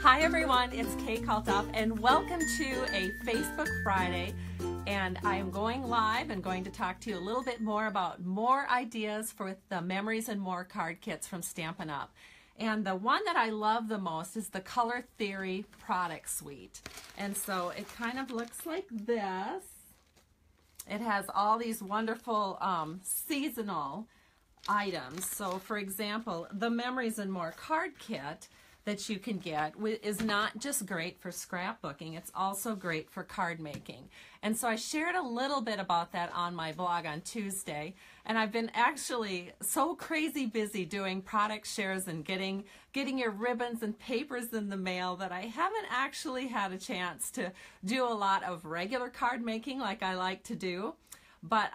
Hi everyone, it's Kay Kalthoff and welcome to a Facebook Friday, and I am going live and going to talk to you a little bit more about more ideas for the Memories and More card kits from Stampin' Up! And the one that I love the most is the Color Theory product suite. And so it kind of looks like this. It has all these wonderful seasonal items. So for example, the Memories and More card kit that you can get is not just great for scrapbooking, it's also great for card making. And so I shared a little bit about that on my blog on Tuesday, and I've been actually so crazy busy doing product shares and getting your ribbons and papers in the mail that I haven't actually had a chance to do a lot of regular card making like I like to do. But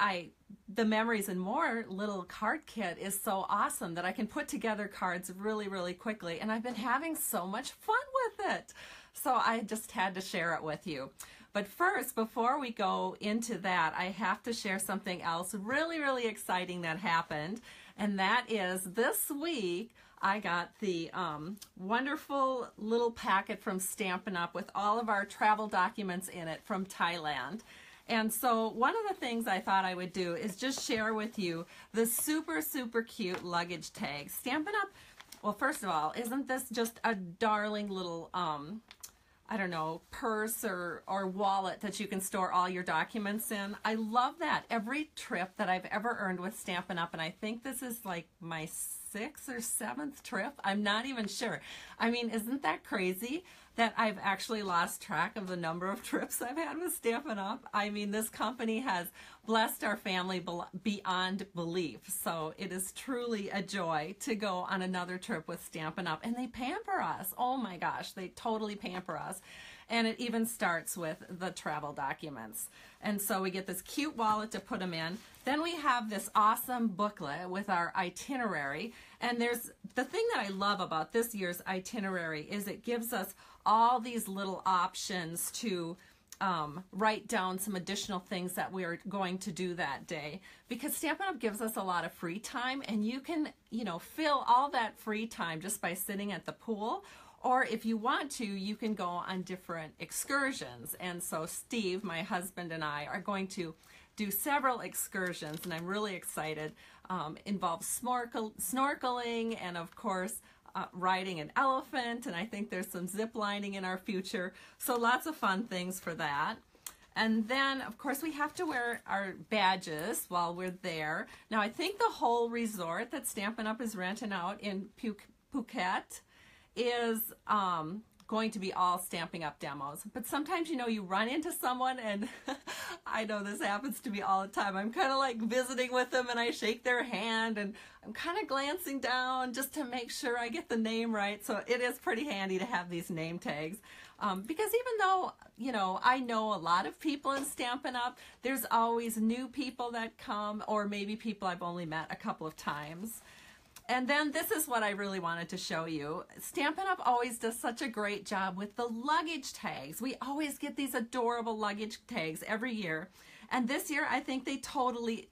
the Memories and More little card kit is so awesome that I can put together cards really, really quickly. And I've been having so much fun with it. So I just had to share it with you. But first, before we go into that, I have to share something else really, really exciting that happened. And that is this week, I got the wonderful little packet from Stampin' Up! With all of our travel documents in it from Thailand. And so one of the things I thought I would do is just share with you the super, super cute luggage tags. Stampin' Up! Well, first of all, isn't this just a darling little, I don't know, purse or wallet that you can store all your documents in? I love that. Every trip that I've ever earned with Stampin' Up!, and I think this is like my 6th or 7th trip, I'm not even sure. I mean, isn't that crazy that I've actually lost track of the number of trips I've had with Stampin' Up! I mean, this company has blessed our family beyond belief. So it is truly a joy to go on another trip with Stampin' Up! And they pamper us. Oh my gosh, they totally pamper us. And it even starts with the travel documents. And so we get this cute wallet to put them in. Then we have this awesome booklet with our itinerary. And there's the thing that I love about this year's itinerary is it gives us all these little options to write down some additional things that we're going to do that day, because Stampin' Up! Gives us a lot of free time, and you can, you know, fill all that free time just by sitting at the pool. Or if you want to, you can go on different excursions. And so Steve, my husband, and I are going to do several excursions, and I'm really excited. Involves snorkeling and, of course, riding an elephant, and I think there's some zip lining in our future. So lots of fun things for that. And then, of course, we have to wear our badges while we're there. Now, I think the whole resort that Stampin' Up! Is renting out in Phuket is going to be all Stampin' Up! Demos. But sometimes, you know, you run into someone, and I know this happens to me all the time. I'm kind of like visiting with them, and I shake their hand, and I'm kind of glancing down just to make sure I get the name right. So it is pretty handy to have these name tags. Because even though, you know, I know a lot of people in Stampin' Up!, there's always new people that come, or maybe people I've only met a couple of times. And then this is what I really wanted to show you. Stampin' Up! Always does such a great job with the luggage tags. We always get these adorable luggage tags every year. And this year, I think they totally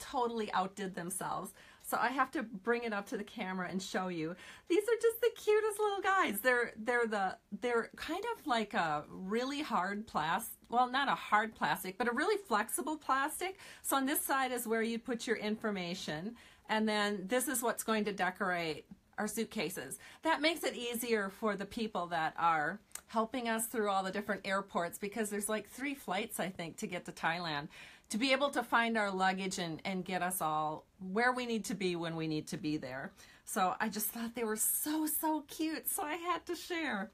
outdid themselves. So I have to bring it up to the camera and show you. These are just the cutest little guys. They're kind of like a really hard plastic. Well, not a hard plastic, but a really flexible plastic. So on this side is where you put your information. And then this is what's going to decorate our suitcases. That makes it easier for the people that are helping us through all the different airports, because there's like 3 flights, I think, to get to Thailand, to be able to find our luggage and get us all where we need to be when we need to be there. So I just thought they were so, so cute, so I had to share.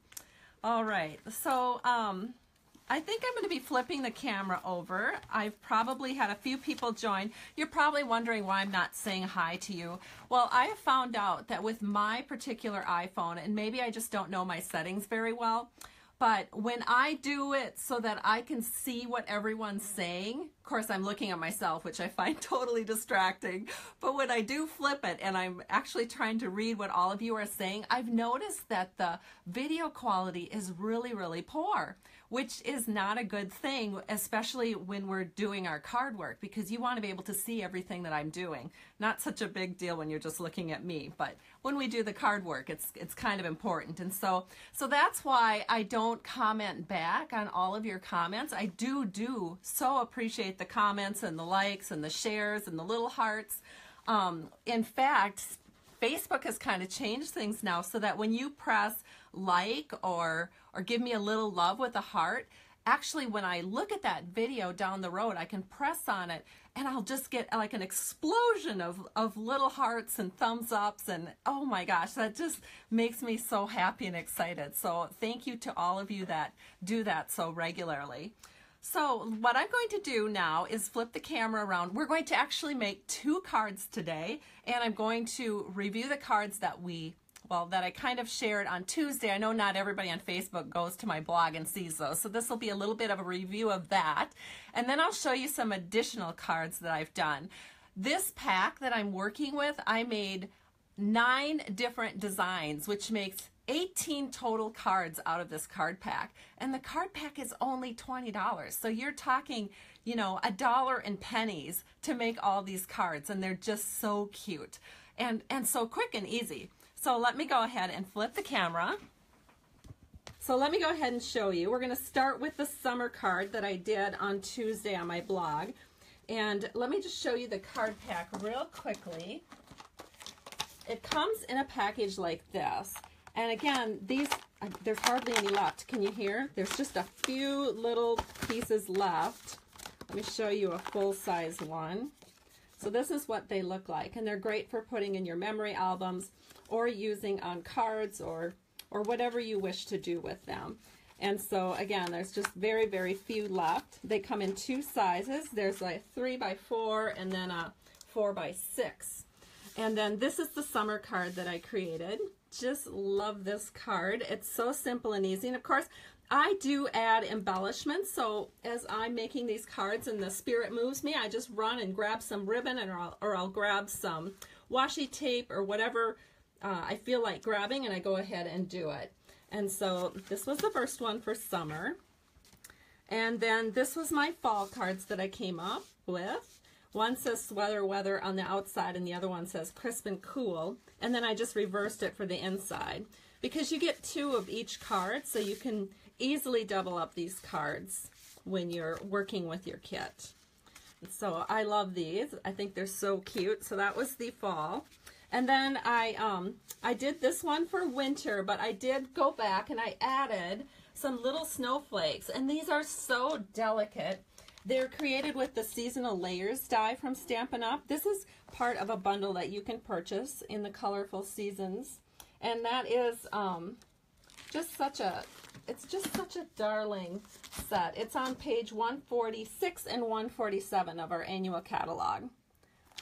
All right, so I think I'm going to be flipping the camera over. I've probably had a few people join. You're probably wondering why I'm not saying hi to you. Well, I have found out that with my particular iPhone, and maybe I just don't know my settings very well, but when I do it so that I can see what everyone's saying, of course I'm looking at myself, which I find totally distracting, but when I do flip it and I'm actually trying to read what all of you are saying, I've noticed that the video quality is really, really poor. which is not a good thing, especially when we're doing our card work, because you want to be able to see everything that I'm doing. Not such a big deal when you're just looking at me, but when we do the card work, it's kind of important. And so that's why I don't comment back on all of your comments. I do so appreciate the comments and the likes and the shares and the little hearts. In fact, Facebook has kind of changed things now so that when you press like or give me a little love with a heart, actually when I look at that video down the road, I can press on it and I'll just get like an explosion of little hearts and thumbs ups, and oh my gosh, that just makes me so happy and excited. So thank you to all of you that do that so regularly. So what I'm going to do now is flip the camera around. We're going to actually make 2 cards today, and I'm going to review the cards that I kind of shared on Tuesday. I know not everybody on Facebook goes to my blog and sees those, so this will be a little bit of a review of that. And then I'll show you some additional cards that I've done. This pack that I'm working with, I made 9 different designs, which makes 18 total cards out of this card pack. And the card pack is only $20. So you're talking, you know, $1 and pennies to make all these cards, and they're just so cute and so quick and easy. So let me go ahead and flip the camera. So let me go ahead and show you. We're going to start with the summer card that I did on Tuesday on my blog. And let me just show you the card pack real quickly. It comes in a package like this. And again, there's hardly any left. Can you hear? There's just a few little pieces left. Let me show you a full-size one. So this is what they look like, and they're great for putting in your memory albums or using on cards or whatever you wish to do with them. And so again, there's just very, very few left. They come in 2 sizes. There's a 3x4 and then a 4x6. And then this is the summer card that I created. Just love this card. It's so simple and easy. And of course, I do add embellishments. So as I'm making these cards and the spirit moves me, I just run and grab some ribbon or I'll grab some washi tape or whatever I feel like grabbing, and I go ahead and do it. And so this was the first one for summer. And then this was my fall cards that I came up with. One says sweater weather on the outside and the other one says crisp and cool. And then I just reversed it for the inside because you get 2 of each card, so you can easily double up these cards when you're working with your kit. So I love these. I think they're so cute. So that was the fall. And then I did this one for winter, but I did go back and I added some little snowflakes, and these are so delicate. They're created with the seasonal layers die from Stampin' Up. This is part of a bundle that you can purchase in the colorful seasons, and that is just such a darling set. It's on page 146 and 147 of our annual catalog.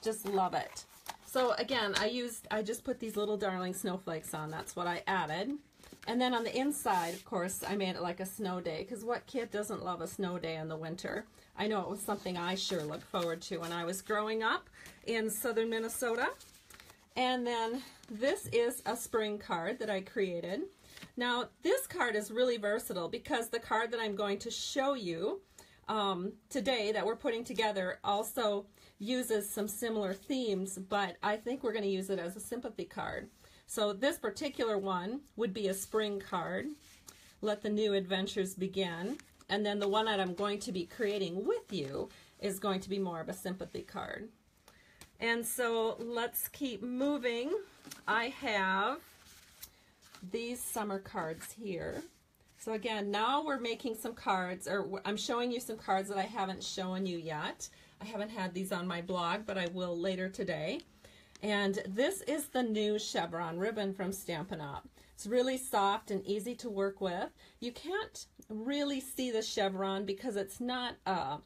Just love it. So again, I just put these little darling snowflakes on. That's what I added. And then on the inside, of course, I made it like a snow day, because what kid doesn't love a snow day in the winter? I know it was something I sure looked forward to when I was growing up in southern Minnesota. And then this is a spring card that I created. Now, this card is really versatile because the card that I'm going to show you today that we're putting together also uses some similar themes, but I think we're going to use it as a sympathy card. So this particular one would be a spring card, let the new adventures begin, and then the one that I'm going to be creating with you is going to be more of a sympathy card. And so let's keep moving. I have these summer cards here. So again, now we're making some cards, or I'm showing you some cards that I haven't shown you yet. I haven't had these on my blog, but I will later today. And this is the new chevron ribbon from Stampin' Up. It's really soft and easy to work with. You can't really see the chevron because it's not a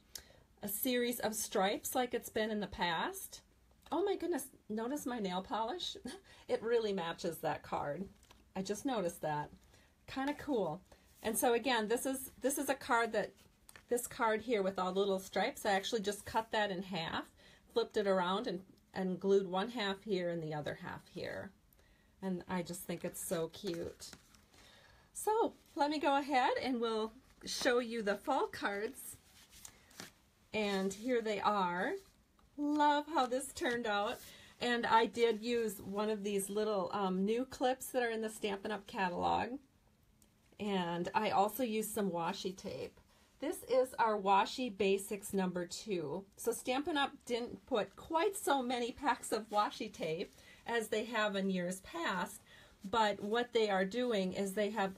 series of stripes like it's been in the past. Oh my goodness, notice my nail polish? It really matches that card. I just noticed that. Kind of cool. And so again, this is a card this card here with all the little stripes, I actually just cut that in half, flipped it around and glued one half here and the other half here. And I just think it's so cute. So let me go ahead and we'll show you the fall cards. And here they are. Love how this turned out. And I did use one of these little new clips that are in the Stampin' Up! Catalog. And I also used some washi tape. This is our Washi Basics number 2. So Stampin' Up! Didn't put quite so many packs of washi tape as they have in years past, but what they are doing is they have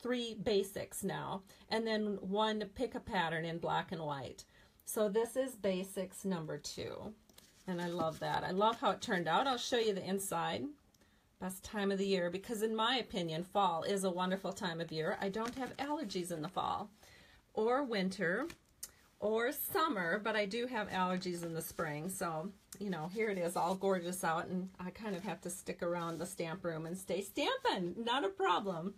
3 basics now, and then 1 pick a pattern in black and white. So this is Basics number 2, and I love that. I love how it turned out. I'll show you the inside. Best time of the year, because in my opinion, fall is a wonderful time of year. I don't have allergies in the fall, or winter, or summer, but I do have allergies in the spring. So, you know, here it is all gorgeous out, and I kind of have to stick around the stamp room and stay stamping. Not a problem.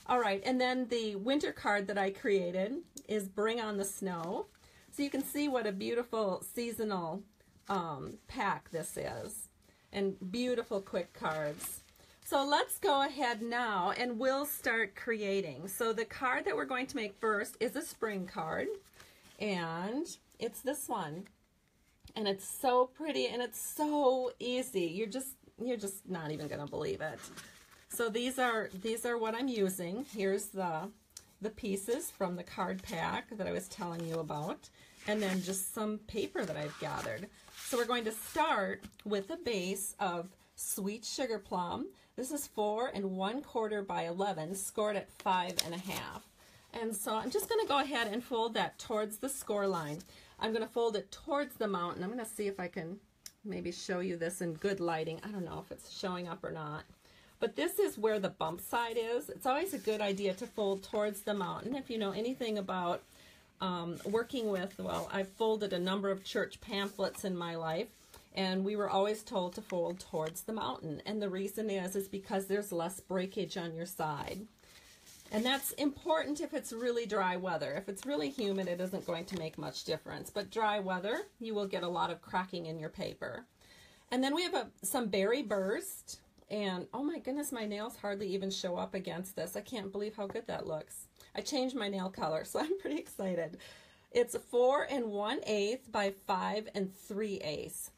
All right, and then the winter card that I created is Bring on the Snow. So you can see what a beautiful seasonal pack this is, and beautiful quick cards. So let's go ahead now and we'll start creating. So the card that we're going to make first is a spring card, and it's this one. And it's so pretty and it's so easy. You're just not even gonna believe it. So these are what I'm using. Here's the pieces from the card pack that I was telling you about, and then just some paper that I've gathered. So we're going to start with a base of Sweet Sugar Plum. This is 4 1/4 by 11, scored at 5 1/2. And so I'm just going to go ahead and fold that towards the score line. I'm going to fold it towards the mountain. I'm going to see if I can maybe show you this in good lighting. I don't know if it's showing up or not. But this is where the bump side is. It's always a good idea to fold towards the mountain. If you know anything about working with, well, I've folded a number of church pamphlets in my life, and we were always told to fold towards the mountain. And the reason is because there's less breakage on your side. And that's important if it's really dry weather. If it's really humid, it isn't going to make much difference. But dry weather, you will get a lot of cracking in your paper. And then we have some Berry Burst. And oh my goodness, my nails hardly even show up against this. I can't believe how good that looks. I changed my nail color, so I'm pretty excited. It's 4 1/8 by 5 3/8.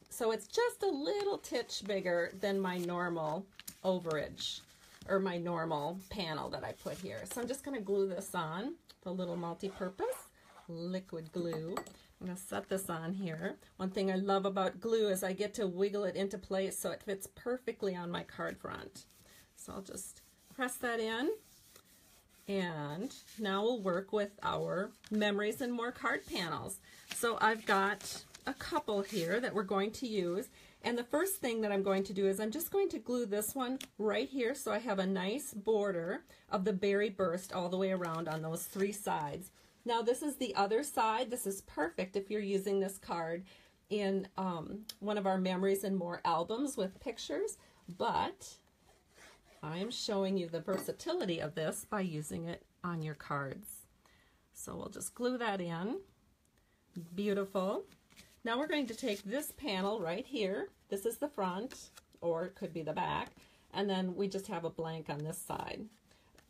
So it's just a little titch bigger than my normal overage, or my normal panel that I put here. So I'm just going to glue this on, the little multi-purpose liquid glue. I'm going to set this on here. One thing I love about glue is I get to wiggle it into place so it fits perfectly on my card front. So I'll just press that in, and now we'll work with our Memories and More card panels. So I've got a couple here that we're going to use, and the first thing that I'm going to do is I'm just going to glue this one right here so I have a nice border of the Berry Burst all the way around on those 3 sides. Now this is the other side. This is perfect if you're using this card in one of our Memories and More albums with pictures, but I'm showing you the versatility of this by using it on your cards. So we'll just glue that in. Beautiful. Now we're going to take this panel right here. This is the front, or it could be the back, and then we just have a blank on this side.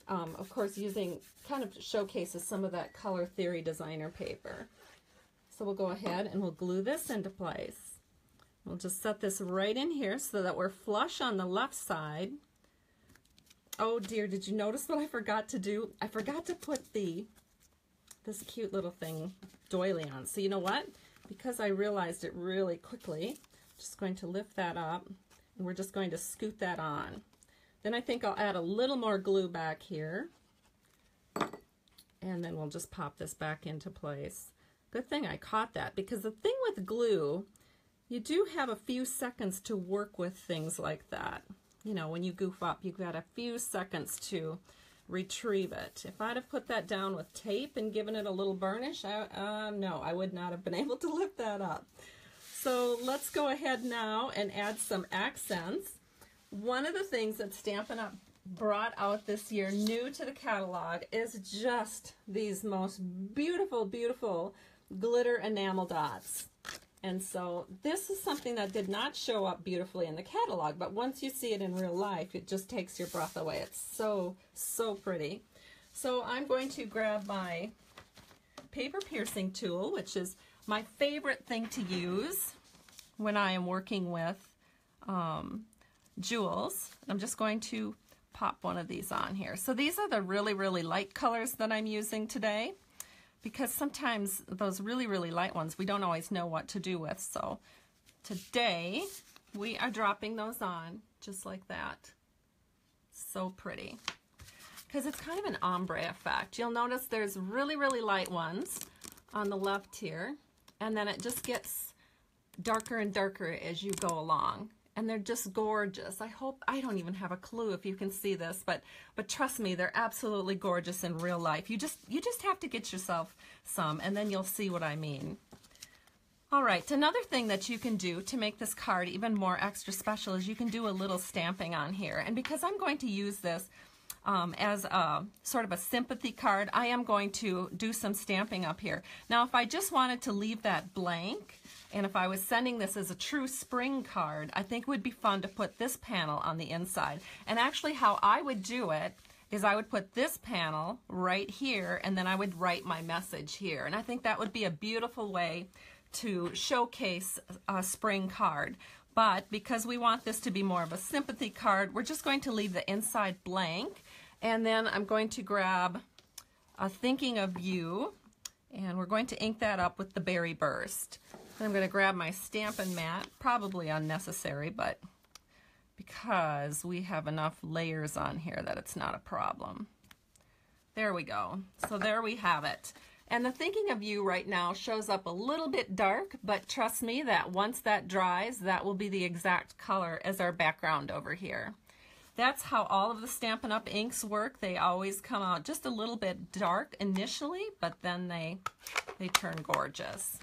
Of course, using kind of showcases some of that Color Theory designer paper. So we'll go ahead and we'll glue this into place. We'll just set this right in here so that we're flush on the left side. Oh dear, did you notice what I forgot to do? I forgot to put this cute little thing doily on. So you know what? Because I realized it really quickly, I'm just going to lift that up, and we're just going to scoot that on. Then I think I'll add a little more glue back here, and then we'll just pop this back into place. Good thing I caught that, because the thing with glue, you do have a few seconds to work with things like that. You know, when you goof up, you've got a few seconds to retrieve it. If I'd have put that down with tape and given it a little burnish, no, I would not have been able to lift that up. So let's go ahead now and add some accents. One of the things that Stampin' Up! Brought out this year, new to the catalog, is just these most beautiful, beautiful glitter enamel dots. And so this is something that did not show up beautifully in the catalog, but once you see it in real life, it just takes your breath away. It's so, so pretty. So I'm going to grab my paper piercing tool, which is my favorite thing to use when I am working with jewels. I'm just going to pop one of these on here. So these are the really, really light colors that I'm using today, because sometimes those really, really light ones we don't always know what to do with. So today we are dropping those on just like that. So pretty, because it's kind of an ombre effect. You'll notice there's really, really light ones on the left here, and then it just gets darker and darker as you go along, and they're just gorgeous. I don't even have a clue if you can see this, but trust me, they're absolutely gorgeous in real life. You just have to get yourself some, and then you'll see what I mean. All right, another thing that you can do to make this card even more extra special is you can do a little stamping on here. And because I'm going to use this as a sort of a sympathy card, I am going to do some stamping up here. Now, if I just wanted to leave that blank, and if I was sending this as a true spring card, I think it would be fun to put this panel on the inside. And actually how I would do it is I would put this panel right here, and then I would write my message here. And I think that would be a beautiful way to showcase a spring card. But because we want this to be more of a sympathy card, we're just going to leave the inside blank. And then I'm going to grab a Thinking of You, and we're going to ink that up with the Berry Burst. And I'm going to grab my Stampin' mat, probably unnecessary, but because we have enough layers on here that it's not a problem. There we go. So there we have it. And the Thinking of You right now shows up a little bit dark, but trust me that once that dries, that will be the exact color as our background over here. That's how all of the Stampin' Up! Inks work. They always come out just a little bit dark initially, but then they turn gorgeous.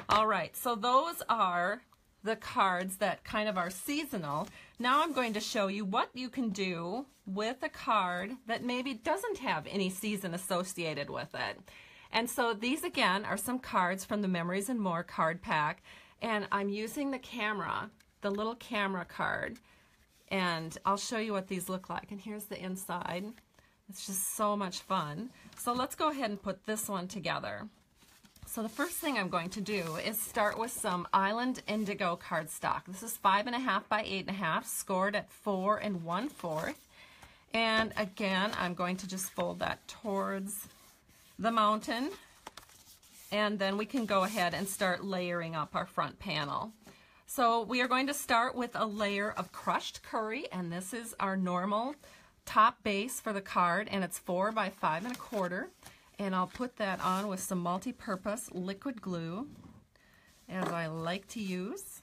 All right, so those are the cards that kind of are seasonal. Now I'm going to show you what you can do with a card that maybe doesn't have any season associated with it. And so these again are some cards from the Memories and More card pack, and I'm using the camera, the little camera card, and I'll show you what these look like. And here's the inside. It's just so much fun. So let's go ahead and put this one together. So the first thing I'm going to do is start with some Island Indigo cardstock. This is 5.5 by 8.5, scored at 4 1/4. And again, I'm going to just fold that towards the mountain, and then we can go ahead and start layering up our front panel. So we are going to start with a layer of crushed curry, and this is our normal top base for the card, and it's 4 by 5 1/4. And I'll put that on with some multi-purpose liquid glue, as I like to use.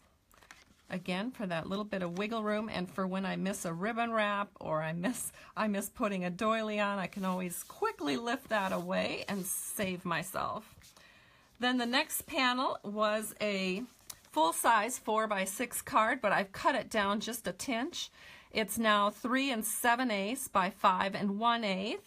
Again, for that little bit of wiggle room, and for when I miss a ribbon wrap or I miss putting a doily on, I can always quickly lift that away and save myself. Then the next panel was a full-size 4 by 6 card, but I've cut it down just a tinch. It's now 3 7/8 by 5 1/8,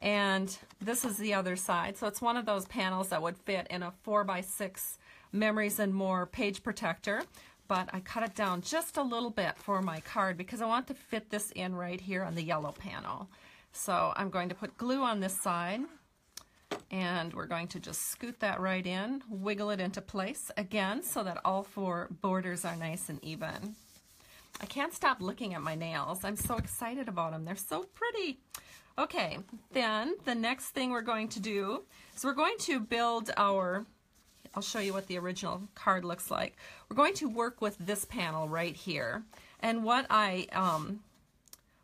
and this is the other side. So it's one of those panels that would fit in a 4 by 6 Memories and More page protector. But I cut it down just a little bit for my card because I want to fit this in right here on the yellow panel. So I'm going to put glue on this side, and we're going to just scoot that right in, wiggle it into place again so that all 4 borders are nice and even. I can't stop looking at my nails. I'm so excited about them. They're so pretty. Okay, then the next thing we're going to do is we're going to build our, I'll show you what the original card looks like. We're going to work with this panel right here. And what I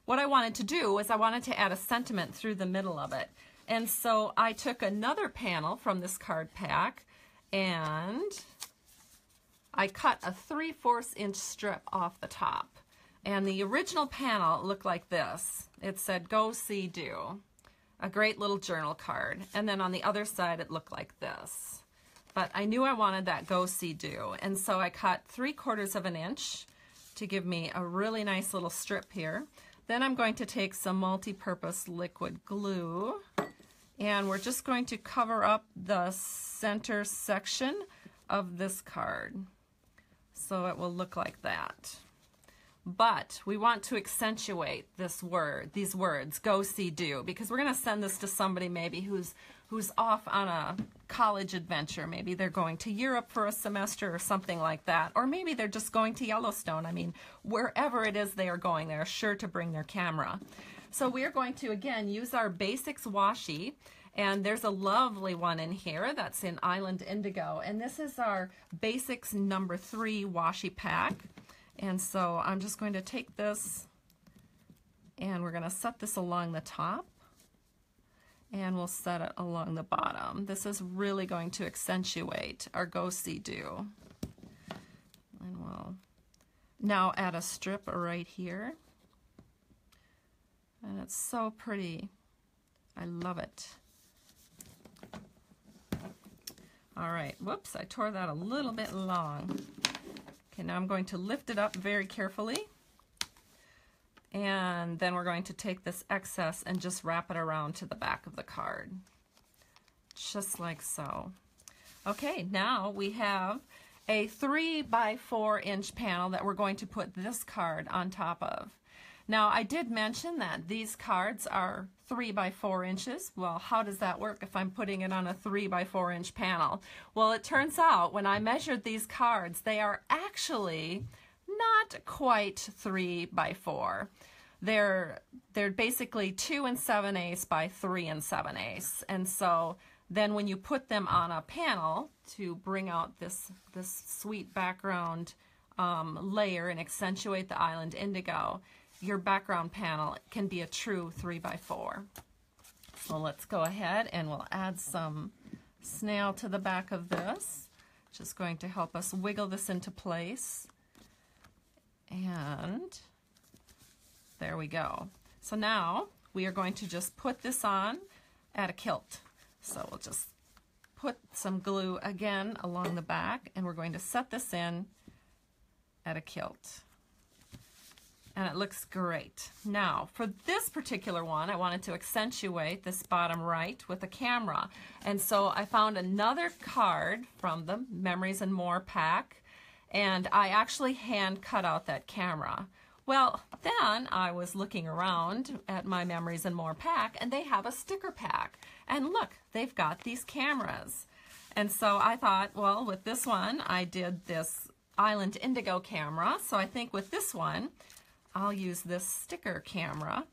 wanted to do is I wanted to add a sentiment through the middle of it. And so I took another panel from this card pack, and I cut a 3/4 inch strip off the top. And the original panel looked like this. It said, "Go See Do," a great little journal card. And then on the other side it looked like this. But I knew I wanted that "Go See Do," and so I cut 3/4 inch to give me a really nice little strip here. Then I'm going to take some multi-purpose liquid glue, and we're just going to cover up the center section of this card. So it will look like that. but we want to accentuate these words, go, see, do, because we're going to send this to somebody maybe who's off on a college adventure. Maybe they're going to Europe for a semester or something like that, or maybe they're just going to Yellowstone. I mean, wherever it is they are going, they're sure to bring their camera. So we are going to, again, use our Basics washi, and there's a lovely one in here that's in Island Indigo, and this is our Basics number 3 washi pack. And so I'm just going to take this and we're going to set this along the top, and we'll set it along the bottom. This is really going to accentuate our go, see, do. And we'll now add a strip right here. And it's so pretty. I love it. All right, whoops, I tore that a little bit long. Okay, now I'm going to lift it up very carefully. And then we're going to take this excess and just wrap it around to the back of the card. Just like so. Okay, now we have a 3 by 4 inch panel that we're going to put this card on top of. Now, I did mention that these cards are 3 by 4 inches. Well, how does that work if I'm putting it on a 3 by 4 inch panel? Well, it turns out when I measured these cards, they are actually not quite 3 by 4. They're basically 2 7/8 by 3 7/8. And so then when you put them on a panel to bring out this sweet background layer and accentuate the Island Indigo, your background panel can be a true 3 by 4. So let's go ahead and we'll add some snail to the back of this. Just going to help us wiggle this into place. And there we go. So now we are going to just put this on at a kilt. So we'll just put some glue again along the back, and we're going to set this in at a kilt. And it looks great. Now, for this particular one, I wanted to accentuate this bottom right with a camera. And so I found another card from the Memories and More pack, and I actually hand cut out that camera. Well, then I was looking around at my Memories and More pack, and they have a sticker pack. And look, they've got these cameras. And so I thought, well, with this one, I did this Island Indigo camera. So I think with this one, I'll use this sticker camera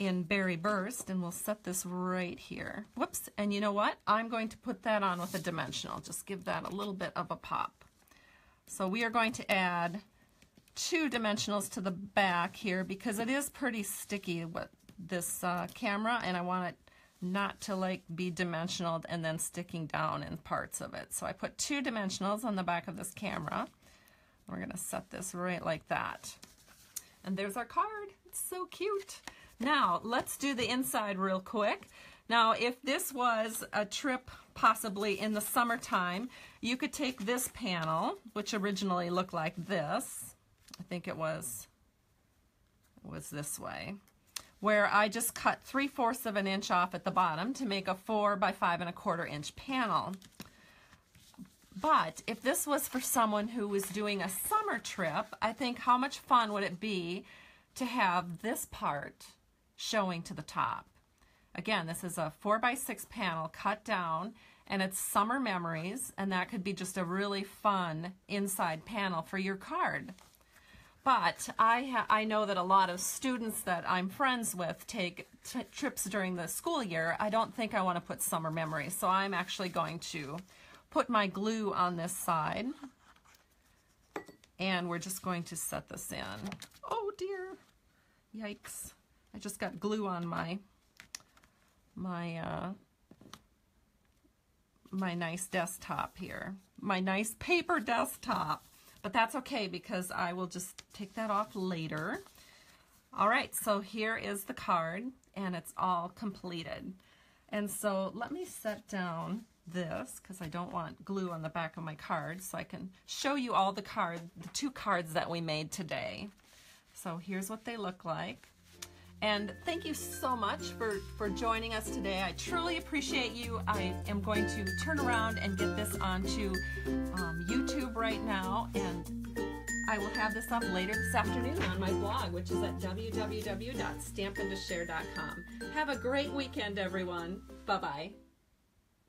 in Berry Burst, and we'll set this right here. Whoops, and you know what? I'm going to put that on with a dimensional. Just give that a little bit of a pop. So we are going to add 2 dimensionals to the back here because it is pretty sticky with this camera, and I want it not to like be dimensional and then sticking down in parts of it. So I put 2 dimensionals on the back of this camera. We're going to set this right like that. And there's our card. It's so cute. Now, let's do the inside real quick. Now, if this was a trip possibly in the summertime, you could take this panel, which originally looked like this. I think it was this way, where I just cut 3/4 of an inch off at the bottom to make a 4 by 5 1/4 inch panel. But if this was for someone who was doing a summer trip, I think how much fun would it be to have this part showing to the top. Again, this is a 4 by 6 panel cut down, and it's summer memories, and that could be just a really fun inside panel for your card. But I know that a lot of students that I'm friends with take trips during the school year. I don't think I want to put summer memories, so I'm actually going to put my glue on this side, and we're just going to set this in. Oh dear, yikes. I just got glue on my nice desktop here, my nice paper desktop, but that's okay because I will just take that off later. All right, so here is the card, and it's all completed. And so let me set down this because I don't want glue on the back of my card, so I can show you all the 2 cards that we made today. So here's what they look like. And thank you so much for joining us today. I truly appreciate you. I am going to turn around and get this onto YouTube right now, and I will have this up later this afternoon on my blog, which is at www.stampintoshare.com. Have a great weekend, everyone. Bye-bye.